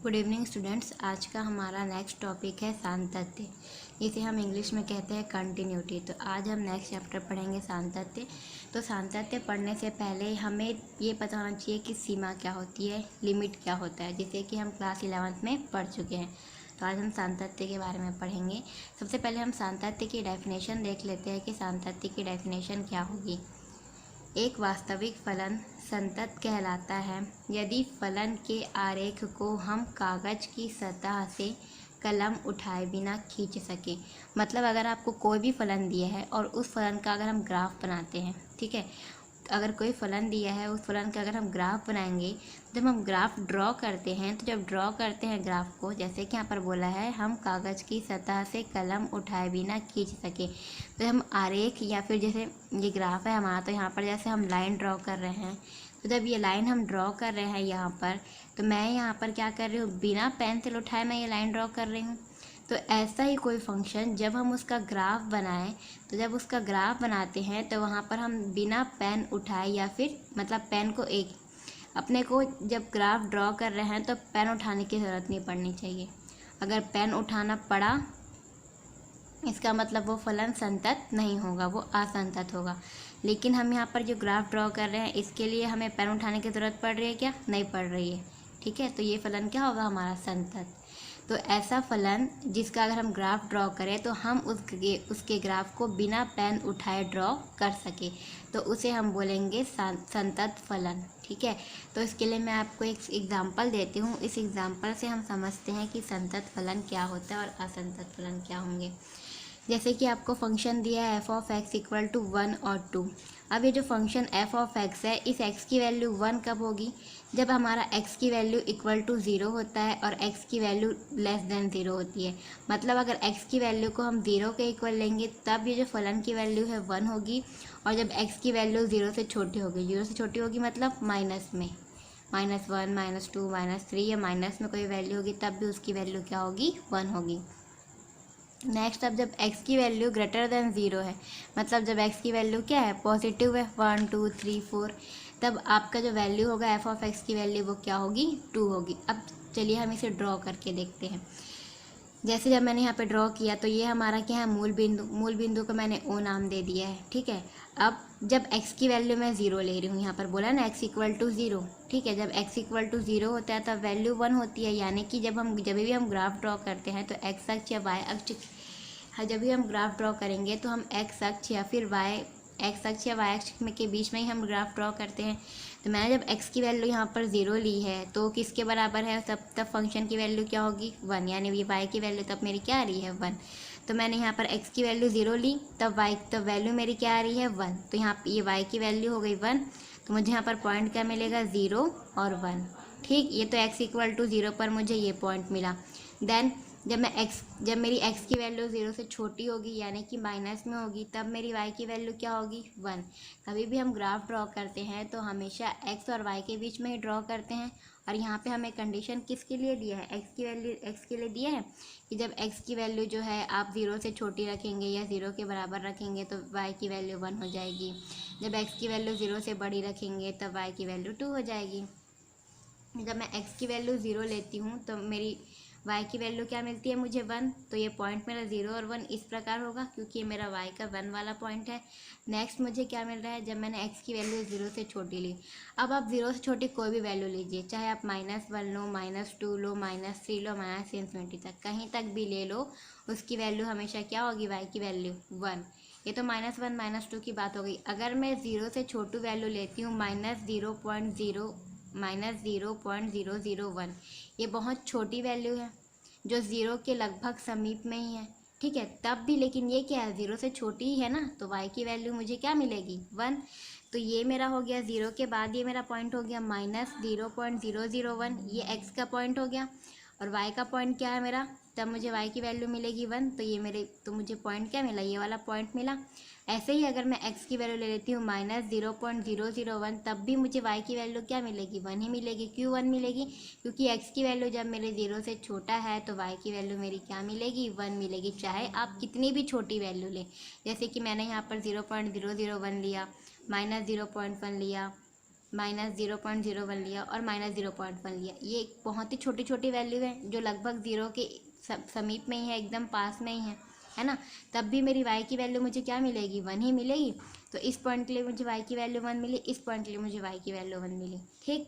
Good evening students. आज का हमारा नेक्स्ट टॉपिक है सान्तत्य, जिसे हम इंग्लिश में कहते हैं कंटिन्यूटी। तो आज हम नेक्स्ट चैप्टर पढ़ेंगे सान्तत्य। तो सान्तत्य पढ़ने से पहले हमें ये पता होना चाहिए कि सीमा क्या होती है, लिमिट क्या होता है, जिसे कि हम क्लास 11th में पढ़ चुके हैं। तो आज हम सान्तत्य के बारे में पढ़ेंगे। सबसे पहले हम सान्तत्य की डेफिनेशन देख लेते हैं कि सान्तत्य की डेफिनेशन क्या होगी। एक वास्तविक फलन संतत कहलाता है यदि फलन के आरेख को हम कागज की सतह से कलम उठाए बिना खींच सके। मतलब अगर आपको कोई भी फलन दिया है और उस फलन का अगर हम ग्राफ बनाते हैं, ठीक है, अगर कोई फलन दिया है उस फलन का अगर हम ग्राफ बनाएंगे, जब हम ग्राफ ड्रॉ करते हैं तो जब ड्रॉ करते हैं ग्राफ को, जैसे कि यहाँ पर बोला है हम कागज़ की सतह से कलम उठाए बिना खींच सके, तो हम आरेख या फिर जैसे ये ग्राफ है हमारा, तो यहाँ पर जैसे हम लाइन ड्रॉ कर रहे हैं, तो जब ये लाइन हम ड्रॉ कर रहे हैं यहाँ पर, तो मैं यहाँ पर क्या कर रही हूँ, बिना पेंसिल उठाए मैं ये लाइन ड्रॉ कर रही हूँ। तो ऐसा ही कोई फंक्शन जब हम उसका ग्राफ बनाएं, तो जब उसका ग्राफ बनाते हैं तो वहाँ पर हम बिना पेन उठाए या फिर मतलब पेन को एक अपने को जब ग्राफ ड्रॉ कर रहे हैं तो पेन उठाने की ज़रूरत नहीं पड़नी चाहिए। अगर पेन उठाना पड़ा इसका मतलब वो फलन संतत नहीं होगा, वो असंतत होगा। लेकिन हम यहाँ पर जो ग्राफ ड्रॉ कर रहे हैं इसके लिए हमें पेन उठाने की ज़रूरत पड़ रही है क्या? नहीं पड़ रही है। ठीक है, तो ये फलन क्या होगा हमारा? संतत। तो ऐसा फलन जिसका अगर हम ग्राफ ड्रॉ करें तो हम उसके ग्राफ को बिना पेन उठाए ड्रॉ कर सके, तो उसे हम बोलेंगे संतत फलन। ठीक है, तो इसके लिए मैं आपको एक एग्जांपल देती हूँ। इस एग्जांपल से हम समझते हैं कि संतत फलन क्या होता है और असंतत फलन क्या होंगे। जैसे कि आपको फंक्शन दिया है f(x) इक्वल टू 1 और 2। अब ये जो फंक्शन f(x) है, इस x की वैल्यू 1 कब होगी? जब हमारा x की वैल्यू इक्वल टू 0 होता है और x की वैल्यू लेस देन 0 होती है। मतलब अगर x की वैल्यू को हम 0 के इक्वल लेंगे तब ये जो फलन की वैल्यू है 1 होगी, और जब x की वैल्यू 0 से छोटी होगी, 0 से छोटी होगी मतलब माइनस में, -1, -2, -3 या माइनस में कोई वैल्यू होगी तब भी उसकी वैल्यू क्या होगी? 1 होगी। नेक्स्ट, अब जब x की वैल्यू ग्रेटर देन 0 है, मतलब जब x की वैल्यू क्या है? पॉजिटिव है, 1 2 3 4, तब आपका जो वैल्यू होगा f(x) की वैल्यू वो क्या होगी? 2 होगी। अब चलिए हम इसे ड्रॉ करके देखते हैं। जैसे जब मैंने यहाँ पे ड्रॉ किया तो ये हमारा क्या है? मूल बिंदु। मूल बिंदु को मैंने O नाम दे दिया है। ठीक है, अब जब x की वैल्यू मैं 0 ले रही हूँ, यहाँ पर बोला ना x इक्वल टू 0। ठीक है, जब x इक्वल टू 0 होता है तब वैल्यू 1 होती है। यानी कि जब भी हम ग्राफ ड्रॉ करते हैं तो x अक्ष या y अक्ष, जब भी हम ग्राफ ड्रॉ करेंगे तो हम x अक्ष या फिर x अक्ष या y अक्ष के बीच में ही हम ग्राफ ड्रॉ करते हैं। तो मैंने जब x की वैल्यू यहाँ पर 0 ली है तो किसके बराबर है? तब फंक्शन की वैल्यू क्या होगी? 1। यानी ये y की वैल्यू तब मेरी क्या आ रही है? 1। तो मैंने यहाँ पर x की वैल्यू 0 ली, तब वैल्यू मेरी क्या आ रही है? 1। तो यहाँ ये y की वैल्यू हो गई 1, तो मुझे यहाँ पर पॉइंट क्या मिलेगा? 0 और 1। ठीक, ये तो x इक्वल टू 0 पर मुझे ये पॉइंट मिला। देन जब मेरी x की वैल्यू 0 से छोटी होगी यानी कि माइनस में होगी, तब मेरी y की वैल्यू क्या होगी? 1। कभी भी हम ग्राफ ड्रॉ करते हैं तो हमेशा x और y के बीच में ही ड्रॉ करते हैं। और यहाँ पे हमें कंडीशन किसके लिए दिया है? x की वैल्यू x के लिए दिया है कि जब x की वैल्यू जो है आप 0 से छोटी रखेंगे या 0 के बराबर रखेंगे तो y की वैल्यू 1 हो जाएगी। जब x की वैल्यू 0 से बड़ी रखेंगे तब y की वैल्यू 2 हो जाएगी। जब मैं x की वैल्यू 0 लेती हूँ तो मेरी y की वैल्यू क्या मिलती है मुझे? 1। तो ये पॉइंट मेरा 0 और 1 इस प्रकार होगा क्योंकि ये मेरा y का 1 वाला पॉइंट है। नेक्स्ट मुझे क्या मिल रहा है? जब मैंने x की वैल्यू 0 से छोटी ली। अब आप 0 से छोटी कोई भी वैल्यू लीजिए, चाहे आप -1 लो, -2 लो, -3 लो, -∞ तक, कहीं तक भी ले लो, उसकी वैल्यू हमेशा क्या होगी? y की वैल्यू 1। ये तो -1 -2 की बात हो गई। अगर मैं 0 से छोटी वैल्यू लेती हूँ -0.001, ये बहुत छोटी वैल्यू है जो 0 के लगभग समीप में ही है। ठीक है, तब भी लेकिन ये क्या है? 0 से छोटी ही है ना, तो y की वैल्यू मुझे क्या मिलेगी? 1। तो ये मेरा हो गया 0 के बाद ये मेरा पॉइंट हो गया -0.001, ये x का पॉइंट हो गया। और y का पॉइंट क्या है मेरा? तब मुझे y की वैल्यू मिलेगी 1। तो मुझे पॉइंट क्या मिला? ये वाला पॉइंट मिला। ऐसे ही अगर मैं x की वैल्यू ले लेती हूँ -0.001, तब भी मुझे y की वैल्यू क्या मिलेगी? 1 ही मिलेगी। क्यों 1 मिलेगी? क्योंकि x की वैल्यू जब मेरे 0 से छोटा है तो y की वैल्यू मेरी क्या मिलेगी? 1 मिलेगी, चाहे आप कितनी भी छोटी वैल्यू लें। जैसे कि मैंने यहाँ पर 0.001 लिया, -0.1 लिया, -0.01 लिया और -0.1 लिया। ये बहुत ही छोटी छोटी वैल्यू है जो लगभग ज़ीरो के समीप में ही है, एकदम पास में ही है ना। तब भी मेरी y की वैल्यू मुझे क्या मिलेगी, 1 ही मिलेगी। तो इस पॉइंट के लिए मुझे y की वैल्यू 1 मिली, इस पॉइंट के लिए मुझे y की वैल्यू 1 मिली। ठीक,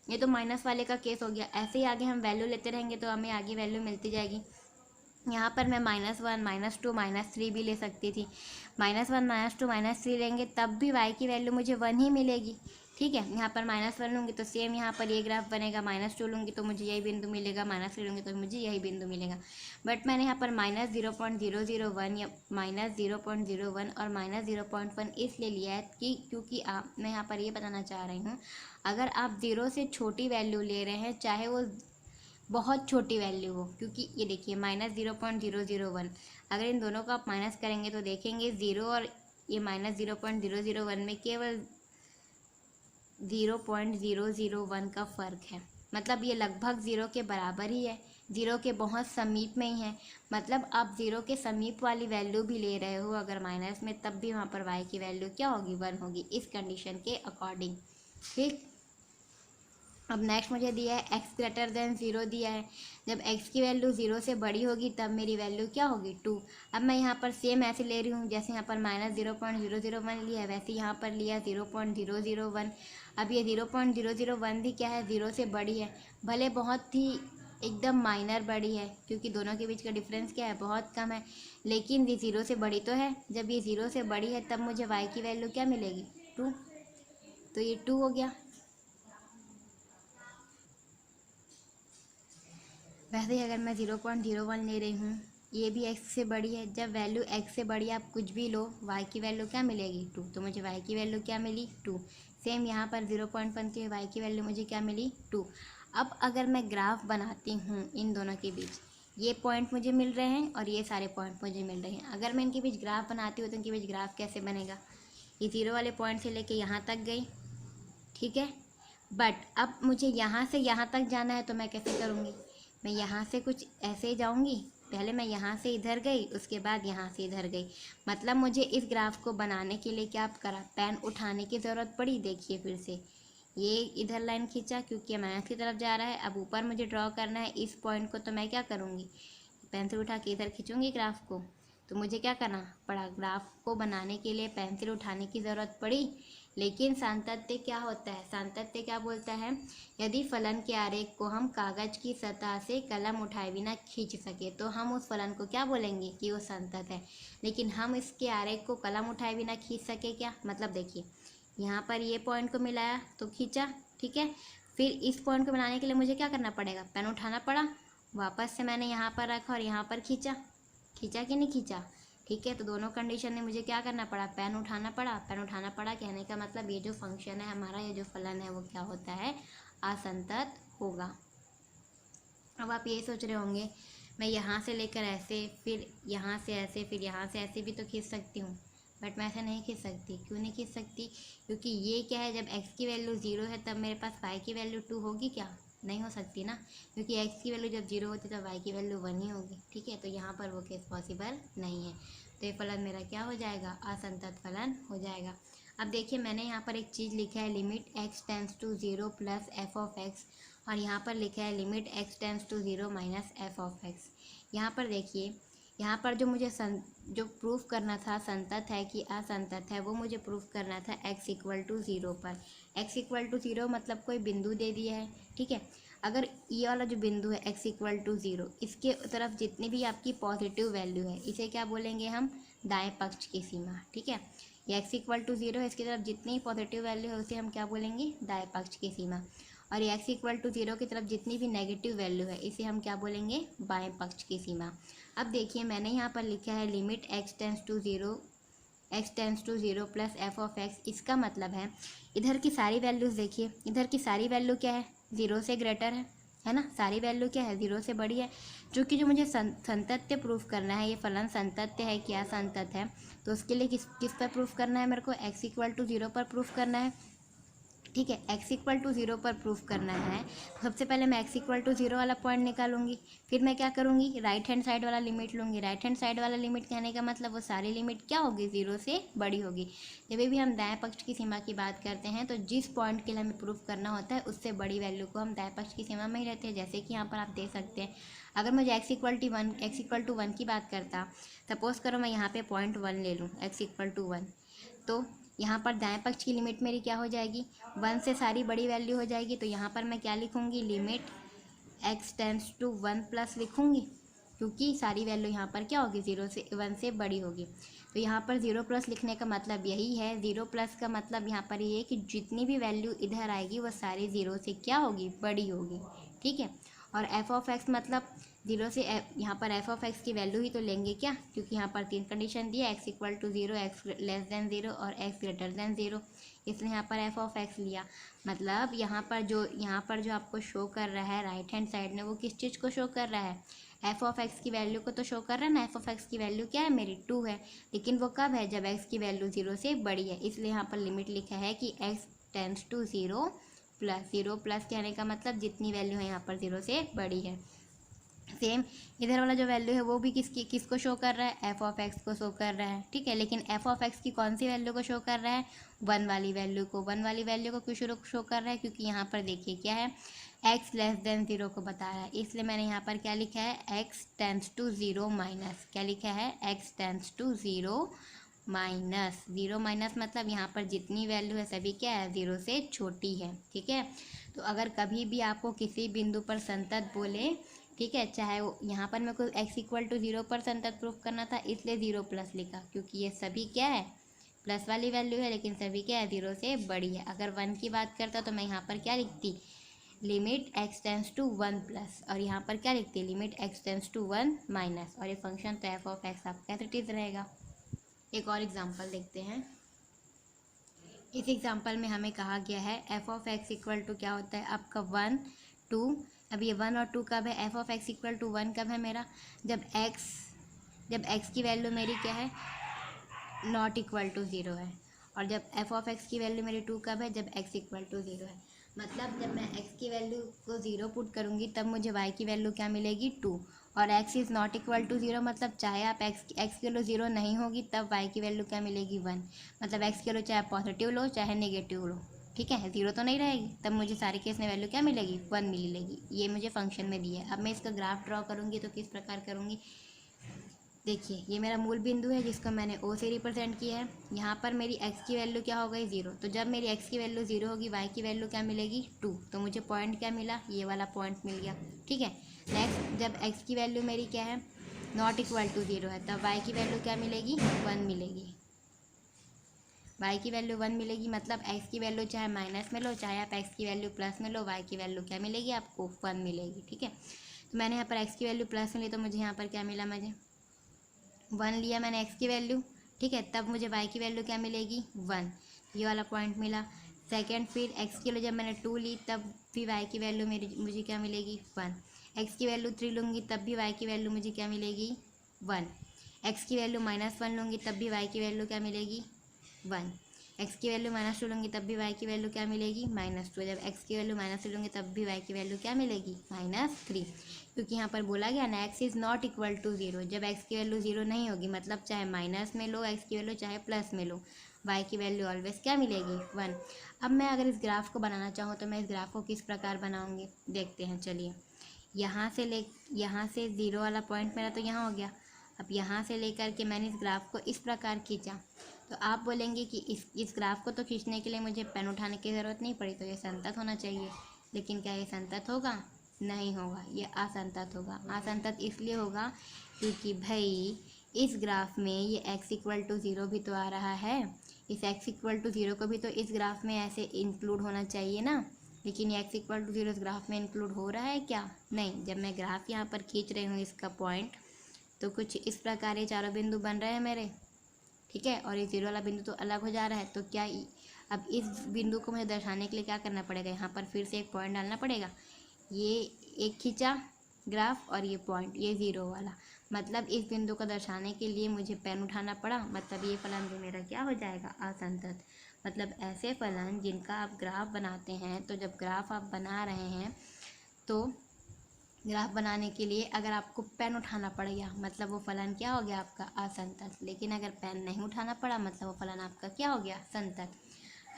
ये तो माइनस वाले का केस हो गया। ऐसे ही आगे हम वैल्यू लेते रहेंगे तो हमें आगे वैल्यू मिलती जाएगी। यहाँ पर मैं -1, -2, -3 भी ले सकती थी। -1, -2, -3 लेंगे तब भी y की वैल्यू मुझे 1 ही मिलेगी। ठीक है, यहाँ पर -1 लूँगी तो सेम यहाँ पर ये ग्राफ बनेगा। -2 लूँगी तो मुझे यही बिंदु मिलेगा, -3 लूँगी तो मुझे यही बिंदु मिलेगा। बट मैंने यहाँ पर -0.001 या -0.01 और -0.1 इसलिए लिया है कि क्योंकि मैं यहाँ पर ये बताना चाह रही हूँ, अगर आप 0 से छोटी वैल्यू ले रहे हैं, चाहे वो बहुत छोटी वैल्यू हो, क्योंकि ये देखिए -0.001, अगर इन दोनों का आप माइनस करेंगे तो देखेंगे 0 और ये -0.001 में केवल 0.001 का फ़र्क है। मतलब ये लगभग ज़ीरो के बराबर ही है, ज़ीरो के बहुत समीप में ही है। मतलब आप ज़ीरो के समीप वाली वैल्यू भी ले रहे हो अगर माइनस में, तब भी वहाँ पर y की वैल्यू क्या होगी, 1 होगी, इस कंडीशन के अकॉर्डिंग। ठीक, अब नेक्स्ट मुझे दिया है x > 0 दिया है। जब x की वैल्यू 0 से बड़ी होगी तब मेरी वैल्यू क्या होगी, 2। अब मैं यहाँ पर सेम ऐसे ले रही हूँ, जैसे यहाँ पर -0.001 लिया है वैसे यहाँ पर लिया 0.001। अब ये 0.001 भी क्या है, 0 से बड़ी है, भले बहुत ही एकदम माइनर बड़ी है, क्योंकि दोनों के बीच का डिफरेंस क्या है, बहुत कम है, लेकिन ये 0 से बड़ी तो है। जब ये 0 से बड़ी है तब मुझे y की वैल्यू क्या मिलेगी, 2। तो ये 2 हो गया। वैसे ही अगर मैं 0.01 ले रही हूँ, ये भी x से बड़ी है। जब वैल्यू x से बड़ी आप कुछ भी लो, y की वैल्यू क्या मिलेगी, 2। तो मुझे y की वैल्यू क्या मिली, 2। सेम यहाँ पर 0.1 की y की वैल्यू मुझे क्या मिली, 2। अब अगर मैं ग्राफ बनाती हूँ इन दोनों के बीच, ये पॉइंट मुझे मिल रहे हैं और ये सारे पॉइंट मुझे मिल रहे हैं। अगर मैं इनके बीच ग्राफ बनाती हूँ तो इनके बीच ग्राफ कैसे बनेगा, ये 0 वाले पॉइंट से लेके यहाँ तक गई, ठीक है। बट अब मुझे यहाँ से यहाँ तक जाना है तो मैं कैसे करूँगी, मैं यहाँ से कुछ ऐसे ही जाऊँगी। पहले मैं यहाँ से इधर गई, उसके बाद यहाँ से इधर गई। मतलब मुझे इस ग्राफ को बनाने के लिए क्या करा, पेन उठाने की ज़रूरत पड़ी। देखिए फिर से ये इधर लाइन खींचा क्योंकि माइनस की तरफ जा रहा है। अब ऊपर मुझे ड्रॉ करना है इस पॉइंट को, तो मैं क्या करूँगी, पेंसिल उठा के इधर खींचूँगी ग्राफ को। तो मुझे क्या करना पड़ा, ग्राफ को बनाने के लिए पेंसिल उठाने की ज़रूरत पड़ी। लेकिन सातत्य क्या होता है, सातत्य क्या बोलता है, यदि फलन के आरेख को हम कागज की सतह से कलम उठाए बिना खींच सके तो हम उस फलन को क्या बोलेंगे कि वो संतत है। लेकिन हम इसके आरेख को कलम उठाए बिना खींच सके क्या, मतलब देखिए यहाँ पर ये पॉइंट को मिलाया तो खींचा, ठीक है। फिर इस पॉइंट को बनाने के लिए मुझे क्या करना पड़ेगा, पेन उठाना पड़ा, वापस से मैंने यहाँ पर रखा और यहाँ पर खींचा, खींचा कि नहीं खींचा, ठीक है। तो दोनों कंडीशन में मुझे क्या करना पड़ा, पेन उठाना पड़ा। पेन उठाना पड़ा कहने का मतलब ये जो फंक्शन है हमारा, ये जो फलन है वो क्या होता है, असंतत होगा। अब आप ये सोच रहे होंगे मैं यहाँ से लेकर ऐसे, फिर यहाँ से ऐसे, फिर यहाँ से ऐसे भी तो खींच सकती हूँ। बट मैं ऐसा नहीं खींच सकती। क्यों नहीं खींच सकती, क्योंकि ये क्या है, जब x की वैल्यू 0 है तब मेरे पास y की वैल्यू 2 होगी क्या, नहीं हो सकती ना, क्योंकि x की वैल्यू जब 0 होती है तब y की वैल्यू 1 ही होगी, ठीक है। तो यहाँ पर वो केस पॉसिबल नहीं है। तो ये फलन मेरा क्या हो जाएगा, असंतत फलन हो जाएगा। अब देखिए मैंने यहाँ पर एक चीज़ लिखा है, limit x tends to 0 plus f of x, और यहाँ पर लिखा है limit x tends to 0 minus f of x। यहाँ पर देखिए, यहाँ पर जो मुझे जो प्रूफ करना था संतत है कि असंतत है, वो मुझे प्रूफ करना था x = 0 पर। x = 0 मतलब कोई बिंदु दे दिया है, ठीक है। अगर ये वाला जो बिंदु है x = 0, इसके तरफ जितनी भी आपकी पॉजिटिव वैल्यू है, इसे क्या बोलेंगे हम, दाएं पक्ष की सीमा, ठीक है। ये x = 0 है, इसकी तरफ जितनी पॉजिटिव वैल्यू है उसे हम क्या बोलेंगे, दाएं पक्ष की सीमा। और ये x = 0 की तरफ जितनी भी नेगेटिव वैल्यू है इसे हम क्या बोलेंगे, बाएं पक्ष की सीमा। अब देखिए मैंने यहाँ पर लिखा है limit x tends to 0 plus f of x। इसका मतलब इधर की सारी वैल्यूज़ देखिए, इधर की सारी वैल्यू क्या है, 0 से ग्रेटर है ना, सारी वैल्यू क्या है, 0 से बड़ी है। चूँकि जो मुझे संतत्य प्रूफ करना है, ये फलन संतत्य है क्या संतत है, तो उसके लिए किस पर प्रूफ करना है, मेरे को x = 0 पर प्रूफ करना है। ठीक है। x=0 पर प्रूफ करना है तो सबसे पहले मैं x=0 वाला पॉइंट निकालूंगी, फिर मैं क्या करूंगी, राइट हैंड साइड वाला लिमिट लूंगी। राइट हैंड साइड वाला लिमिट कहने का मतलब वो सारी लिमिट क्या होगी, 0 से बड़ी होगी। जब भी हम दाएं पक्ष की सीमा की बात करते हैं तो जिस पॉइंट के लिए हमें प्रूफ करना होता है उससे बड़ी वैल्यू को हम दाएं पक्ष की सीमा में ही रहते हैं। जैसे कि यहाँ पर आप देख सकते हैं, अगर मुझे x=1 की बात करता, सपोज करो मैं यहाँ पे .1 ले लूँ, x=1, तो यहाँ पर दाएं पक्ष की लिमिट मेरी क्या हो जाएगी, 1 से सारी बड़ी वैल्यू हो जाएगी। तो यहाँ पर मैं क्या लिखूँगी, लिमिट x → 1+ लिखूँगी, क्योंकि सारी वैल्यू यहाँ पर क्या होगी, 0 से 1 से बड़ी होगी। तो यहाँ पर 0+ लिखने का मतलब यही है। 0+ का मतलब यहाँ पर ये है कि जितनी भी वैल्यू इधर आएगी वो सारी 0 से क्या होगी, बड़ी होगी। ठीक है। और f(x) मतलब 0 से यहाँ पर f(x) की वैल्यू ही तो लेंगे क्या, क्योंकि यहाँ पर 3 कंडीशन दी है, x=0, x 0 और x 0, इसलिए यहाँ पर f(x) लिया। मतलब यहाँ पर जो आपको शो कर रहा है राइट हैंड साइड में, वो किस चीज़ को शो कर रहा है, f(x) की वैल्यू को तो शो कर रहा है ना। f(x) की वैल्यू क्या है मेरी, 2 है, लेकिन वो कब है, जब x की वैल्यू 0 से बड़ी है। इसलिए यहाँ पर लिमिट लिखा है कि x → 0+, कहने का मतलब जितनी वैल्यू है यहाँ पर 0 से बड़ी है। सेम इधर वाला जो वैल्यू है वो भी किसको शो कर रहा है, f(x) को शो कर रहा है। ठीक है, लेकिन f(x) की कौन सी वैल्यू को शो कर रहा है, 1 वाली वैल्यू को। 1 वाली वैल्यू को क्यों शो कर रहा है, क्योंकि यहाँ पर देखिए क्या है, x<0 को बता रहा है, इसलिए मैंने यहाँ पर क्या लिखा है, x → 0-, क्या लिखा है, x → 0-, मतलब यहाँ पर जितनी वैल्यू है सभी क्या है, 0 से छोटी है। ठीक है, तो अगर कभी भी आपको किसी बिंदु पर संतत बोले, ठीक है, चाहे वो यहाँ पर मेरे को x=0 पर संतत प्रूफ करना था, इसलिए 0+ लिखा, क्योंकि ये सभी क्या है, प्लस वाली वैल्यू है, लेकिन सभी क्या है, 0 से बड़ी है। अगर 1 की बात करता तो मैं यहाँ पर क्या लिखती, लिमिट x → 1+, और यहाँ पर क्या लिखती, लिमिट x → 1-, और ये फंक्शन तो f(x) आपका एज इट इज रहेगा। एक और एग्जांपल देखते हैं। इस एग्जांपल में हमें कहा गया है f(x) क्या होता है आपका 1, 2। अब ये 1 और 2 कब है, f(x)=1 कब है मेरा, जब x की वैल्यू मेरी क्या है, ≠0 है। और जब f(x) की वैल्यू मेरी 2 कब है, जब x=0 है। मतलब जब मैं x की वैल्यू को 0 पुट करूँगी तब मुझे y की वैल्यू क्या मिलेगी, 2। और x ≠0 मतलब चाहे आप x की वैल्यू 0 नहीं होगी तब y की वैल्यू क्या मिलेगी, 1। मतलब x की वैल्यू चाहे पॉजिटिव लो चाहे नेगेटिव लो, ठीक है, 0 तो नहीं रहेगी, तब मुझे सारे केस में वैल्यू क्या मिलेगी, 1 मिलेगी। ये मुझे फंक्शन में दिया है। अब मैं इसका ग्राफ ड्रॉ करूँगी तो किस प्रकार करूँगी, देखिए ये मेरा मूल बिंदु है जिसको मैंने O से रिप्रेजेंट किया है। यहाँ पर मेरी x की वैल्यू क्या हो गई, 0। तो जब मेरी x की वैल्यू 0 होगी, y की वैल्यू क्या मिलेगी, 2। तो मुझे पॉइंट क्या मिला, ये वाला पॉइंट मिल गया। ठीक है, नेक्स्ट जब x की वैल्यू मेरी क्या है, ≠0 है, तब y की वैल्यू क्या मिलेगी, 1 मिलेगी। y की वैल्यू 1 मिलेगी, मतलब x की वैल्यू चाहे माइनस में लो चाहे आप x की वैल्यू प्लस में लो, y की वैल्यू क्या मिलेगी आपको, 1 मिलेगी। ठीक है, तो मैंने यहाँ पर x की वैल्यू प्लस में ली तो मुझे यहाँ पर क्या मिला, मुझे 1 लिया मैंने x की वैल्यू। ठीक है, तब मुझे y की वैल्यू क्या मिलेगी, 1, ये वाला पॉइंट मिला। सेकंड फिर x की वैल्यू जब मैंने 2 ली तब भी y की वैल्यू मुझे क्या मिलेगी, 1। x की वैल्यू 3 लूँगी तब भी y की वैल्यू मुझे क्या मिलेगी, 1। x की वैल्यू -1 लूँगी तब भी y की वैल्यू क्या मिलेगी, 1। x की वैल्यू -2 लूँगी तब भी y की वैल्यू क्या मिलेगी, -2। जब x की वैल्यू -3 लूँगी तब भी y की वैल्यू क्या मिलेगी, -3, क्योंकि यहाँ पर बोला गया ना x ≠0। जब x की वैल्यू 0 नहीं होगी, मतलब चाहे माइनस में लो x की वैल्यू चाहे प्लस में लो, y की वैल्यू ऑलवेज क्या मिलेगी, 1। अब मैं अगर इस ग्राफ को बनाना चाहूँ तो मैं इस ग्राफ को किस प्रकार बनाऊँगी, देखते हैं। चलिए, यहाँ से 0 वाला पॉइंट मेरा तो यहाँ हो गया। अब यहाँ से लेकर के मैंने इस ग्राफ को इस प्रकार खींचा, तो आप बोलेंगे कि इस ग्राफ को तो खींचने के लिए मुझे पेन उठाने की ज़रूरत नहीं पड़ी, तो ये संतत होना चाहिए। लेकिन क्या ये संतत होगा, नहीं होगा, ये असंतत होगा। असंतत इसलिए होगा क्योंकि भाई इस ग्राफ में ये x=0 भी तो आ रहा है, इस x=0 को भी तो इस ग्राफ में ऐसे इंक्लूड होना चाहिए ना, लेकिन ये x=0 इस ग्राफ में इंक्लूड हो रहा है क्या, नहीं। जब मैं ग्राफ यहाँ पर खींच रही हूँ इसका पॉइंट, तो कुछ इस प्रकार ये चारों बिंदु बन रहे हैं मेरे। ठीक है, और ये 0 वाला बिंदु तो अलग हो जा रहा है, तो क्या अब इस बिंदु को मुझे दर्शाने के लिए क्या करना पड़ेगा, यहाँ पर फिर से एक पॉइंट डालना पड़ेगा। ये एक खींचा ग्राफ और ये पॉइंट, ये 0 वाला, मतलब इस बिंदु को दर्शाने के लिए मुझे पेन उठाना पड़ा, मतलब ये फलन जो मेरा क्या हो जाएगा, असंतत। मतलब ऐसे फलन जिनका आप ग्राफ बनाते हैं, तो जब ग्राफ आप बना रहे हैं तो ग्राफ बनाने के लिए अगर आपको पेन उठाना पड़ गया, मतलब वो फलन क्या हो गया आपका, असंतत। लेकिन अगर पेन नहीं उठाना पड़ा, मतलब वो फलन आपका क्या हो गया, संतत।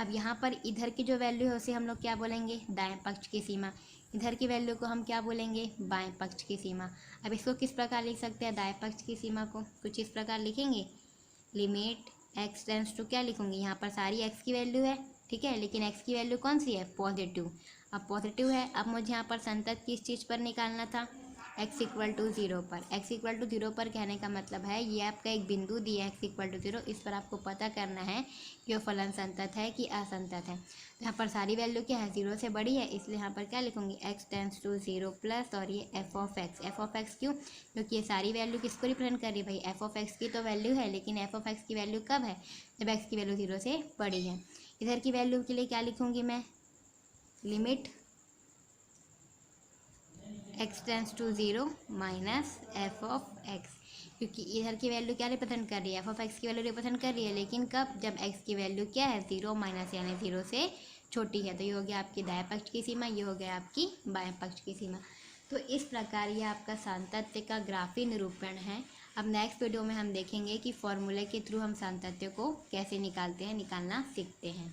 अब यहाँ पर इधर की जो वैल्यू है उसे हम लोग क्या बोलेंगे, दाएं पक्ष की सीमा। इधर की वैल्यू को हम क्या बोलेंगे, बाएं पक्ष की सीमा। अब इसको किस प्रकार लिख सकते हैं, दाएं पक्ष की सीमा को कुछ इस प्रकार लिखेंगे, लिमिट एक्स टेंड्स टू, क्या लिखूंगी, यहाँ पर सारी एक्स की वैल्यू है, ठीक है, लेकिन एक्स की वैल्यू कौन सी है, पॉजिटिव। अब पॉजिटिव है, अब मुझे यहाँ पर संतत किस चीज़ पर निकालना था, x इक्वल टू 0 पर। x इक्वल टू 0 पर कहने का मतलब है ये आपका एक बिंदु दिया है x इक्वल टू 0, इस पर आपको पता करना है कि वो फलन संतत है कि असंतत है। तो यहाँ पर सारी वैल्यू क्या है, 0 से बड़ी है, इसलिए यहाँ पर क्या लिखूंगी, x टेंड्स टू 0 प्लस और ये f ऑफ x क्यों, क्योंकि ये सारी वैल्यू किसको रिप्रेजेंट कर रही है भाई, f ऑफ x की तो वैल्यू है, लेकिन f ऑफ x की वैल्यू कब है, जब x की वैल्यू 0 से बड़ी है। इधर की वैल्यू के लिए क्या लिखूंगी मैं, limit x tends to 0 minus f of x, क्योंकि इधर की वैल्यू क्या रिप्रेजेंट कर रही है, एफ ऑफ x की वैल्यू रिप्रेजेंट कर रही है, लेकिन कब, जब x की वैल्यू क्या है, 0 माइनस यानी 0 से छोटी है। तो ये हो गया आपकी दाएं पक्ष की सीमा, ये हो गया आपकी बाएं पक्ष की सीमा। तो इस प्रकार ये आपका सातत्य का ग्राफी निरूपण है। अब नेक्स्ट वीडियो में हम देखेंगे कि फॉर्मूले के थ्रू हम सातत्य को कैसे निकालते हैं, निकालना सीखते हैं।